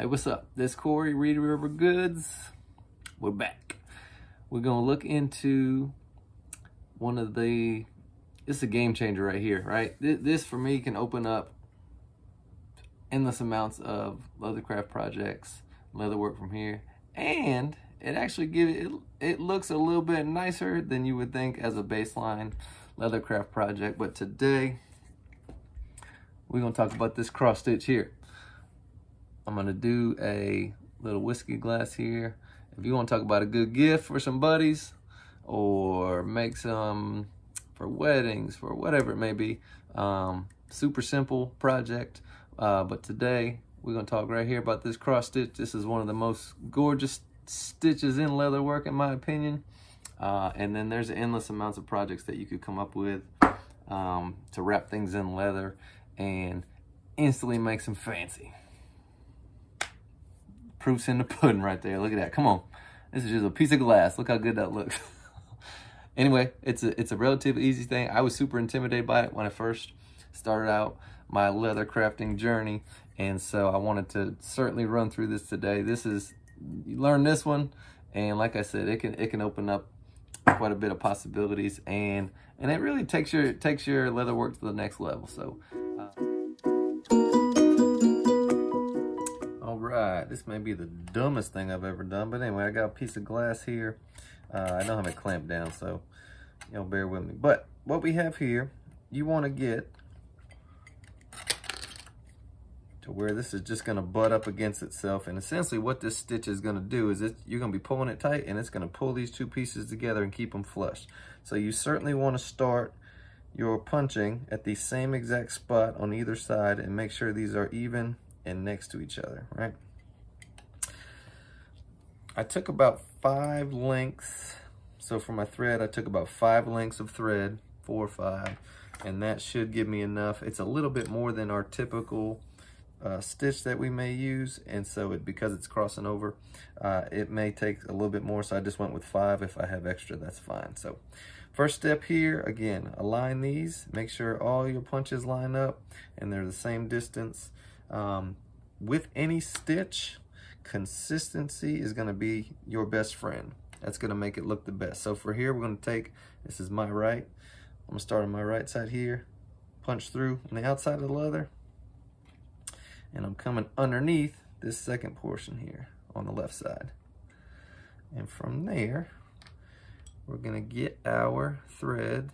Hey, what's up? This Corey, Reedy River Goods. We're back. We're gonna look into one of the, it's a game changer right here, right? This for me can open up endless amounts of leathercraft projects, leather work from here, and it actually it looks a little bit nicer than you would think as a baseline leathercraft project. But today we're gonna talk about this cross stitch here. I'm gonna do a little whiskey glass here. If you want to talk about a good gift for some buddies, or make some for weddings, for whatever it may be, super simple project. But today we're gonna talk right here about this cross stitch. This is one of the most gorgeous stitches in leather work, in my opinion. And then there's endless amounts of projects that you could come up with to wrap things in leather and instantly make them fancy. Proof's in the pudding right there. Look at that. Come on. This is just a piece of glass. Look how good that looks. Anyway, it's a relatively easy thing. I was super intimidated by it when I first started out my leather crafting journey, and so I wanted to certainly run through this today. You learn this one, and like I said, it can open up quite a bit of possibilities, and it really takes your leather work to the next level. So Alright, this may be the dumbest thing I've ever done, but anyway, I got a piece of glass here. I don't have it clamped down, so bear with me. But what we have here, you want to get to where this is just going to butt up against itself, and essentially what this stitch is going to do is you're going to be pulling it tight, and it's going to pull these two pieces together and keep them flush. So you certainly want to start your punching at the same exact spot on either side and make sure these are even and next to each other, right? I took about 5 lengths. So for my thread, I took about 5 lengths of thread, 4 or 5, and that should give me enough. It's a little bit more than our typical stitch that we may use, and so because it's crossing over, it may take a little bit more, so I just went with 5. If I have extra, that's fine. So first step here, again, align these, make sure all your punches line up and they're the same distance. With any stitch, consistency is going to be your best friend. That's going to make it look the best. So for here, we're going to take, this is my right, I'm going to start on my right side here, punch through on the outside of the leather, and I'm coming underneath this second portion here on the left side. And from there, we're going to get our thread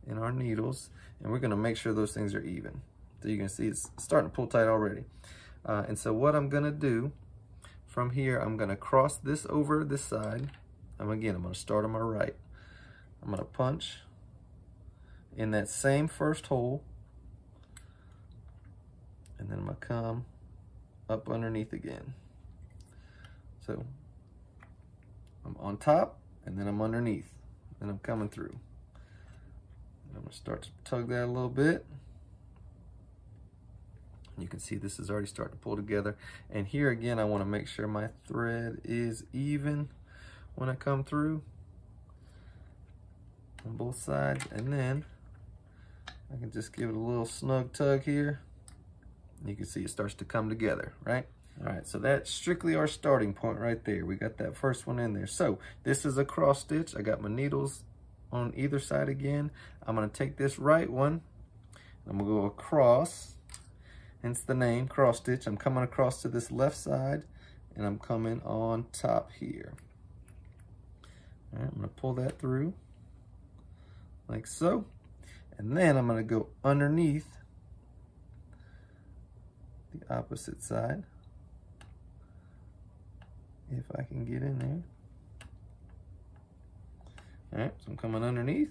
and our needles, and we're going to make sure those things are even. So you can see it's starting to pull tight already. And so what I'm gonna do from here, I'm gonna cross this over this side. I'm gonna start on my right. I'm gonna punch in that same first hole, and then I'm gonna come up underneath again. So I'm on top, and then I'm underneath, and I'm coming through. And I'm gonna start to tug that a little bit. You can see this is already starting to pull together. And here again, I want to make sure my thread is even when I come through on both sides. And then I can just give it a little snug tug here. You can see it starts to come together, right? All right, so that's strictly our starting point right there. We got that first one in there. So this is a cross stitch. I got my needles on either side again. I'm going to take this right one. I'm going to go across. Hence the name, cross stitch. I'm coming across to this left side, and I'm coming on top here. All right, I'm gonna pull that through, like so. And then I'm gonna go underneath the opposite side, if I can get in there. All right, so I'm coming underneath,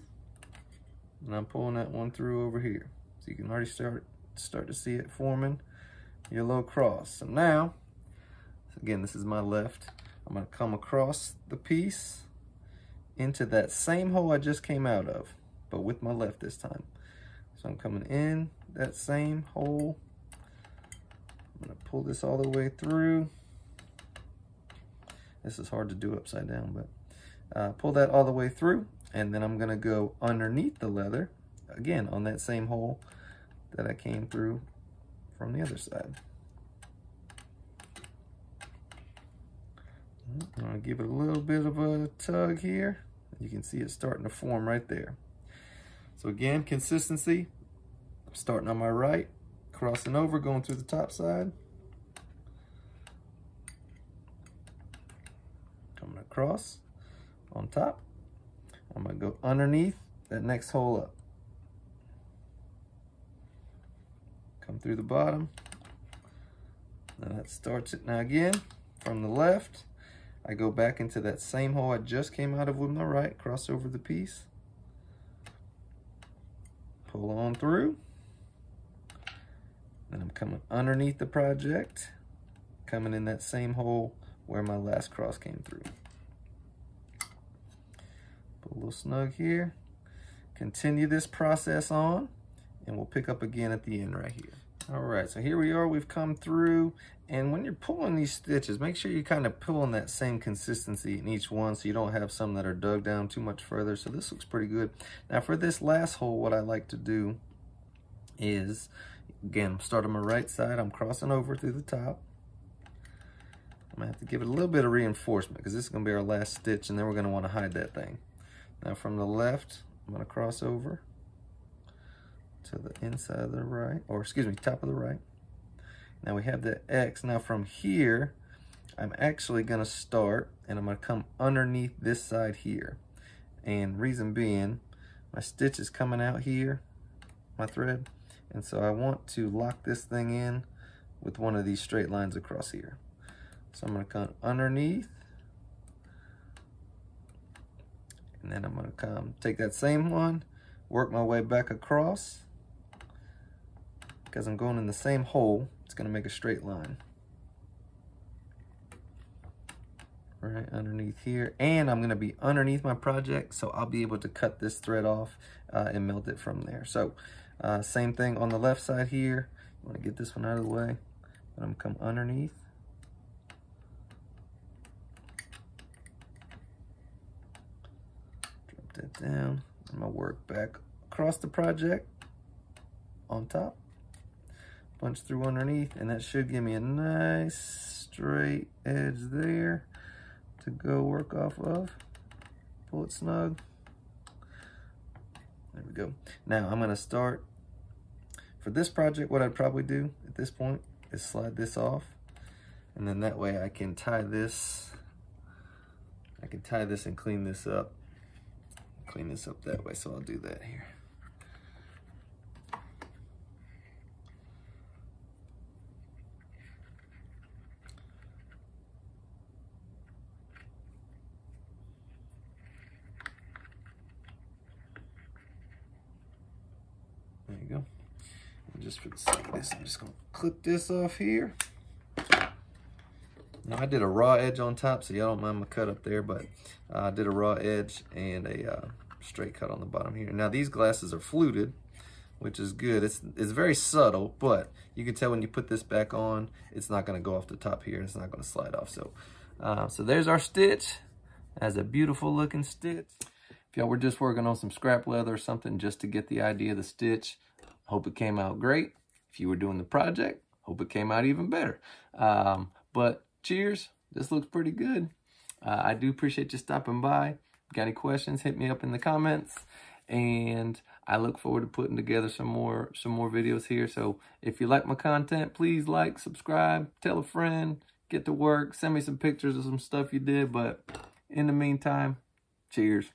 and I'm pulling that one through over here. So you can already start to see it forming your little cross. So now, again, this is my left. I'm gonna come across the piece into that same hole I just came out of, but with my left this time. So I'm coming in that same hole. I'm gonna pull this all the way through. This is hard to do upside down, but pull that all the way through, and then I'm gonna go underneath the leather, again, on that same hole that I came through from the other side. I'm gonna give it a little bit of a tug here. You can see it starting to form right there. So again, consistency. I'm starting on my right, crossing over, going through the top side. Coming across on top. I'm gonna go underneath that next hole up. Come through the bottom. Now that starts it. Now again, from the left, I go back into that same hole I just came out of with my right, cross over the piece. Pull on through. Then I'm coming underneath the project, coming in that same hole where my last cross came through. Put a little snug here. Continue this process on, and we'll pick up again at the end right here. All right, so here we are, we've come through, and when you're pulling these stitches, make sure you kind of pull in that same consistency in each one so you don't have some that are dug down too much further. So this looks pretty good. Now for this last hole, what I like to do is, again, start on my right side, I'm crossing over through the top. I'm gonna have to give it a little bit of reinforcement because this is gonna be our last stitch, and then we're gonna wanna hide that thing. Now from the left, I'm gonna cross over to the inside of the right, or excuse me, top of the right. Now we have that X. Now from here, I'm actually gonna start and I'm gonna come underneath this side here. And reason being, my stitch is coming out here, my thread. And so I want to lock this thing in with one of these straight lines across here. So I'm gonna come underneath, and then I'm gonna come take that same one, work my way back across. Because I'm going in the same hole, it's gonna make a straight line. Right underneath here. And I'm gonna be underneath my project, so I'll be able to cut this thread off and melt it from there. So same thing on the left side here. I wanna get this one out of the way, but I'm gonna come underneath. Drop that down. I'm gonna work back across the project on top. Punch through underneath, and that should give me a nice straight edge there to go work off of. Pull it snug. There we go. Now I'm gonna start, for this project, what I'd probably do at this point is slide this off, and then that way I can tie this, and clean this up. Clean this up that way, so I'll do that here. There you go. And just for the sake of this, I'm just gonna clip this off here. Now I did a raw edge on top, so y'all don't mind my cut up there, but I did a raw edge and a straight cut on the bottom here. Now these glasses are fluted, which is good. It's very subtle, but you can tell when you put this back on, it's not gonna go off the top here, and it's not gonna slide off. So, so there's our stitch. That's a beautiful looking stitch. If y'all were just working on some scrap leather or something just to get the idea of the stitch, hope it came out great. If you were doing the project, hope it came out even better. But cheers, this looks pretty good. I do appreciate you stopping by. Got any questions, hit me up in the comments. And I look forward to putting together some more videos here. So if you like my content, please like, subscribe, tell a friend, get to work, send me some pictures of some stuff you did. But in the meantime, cheers.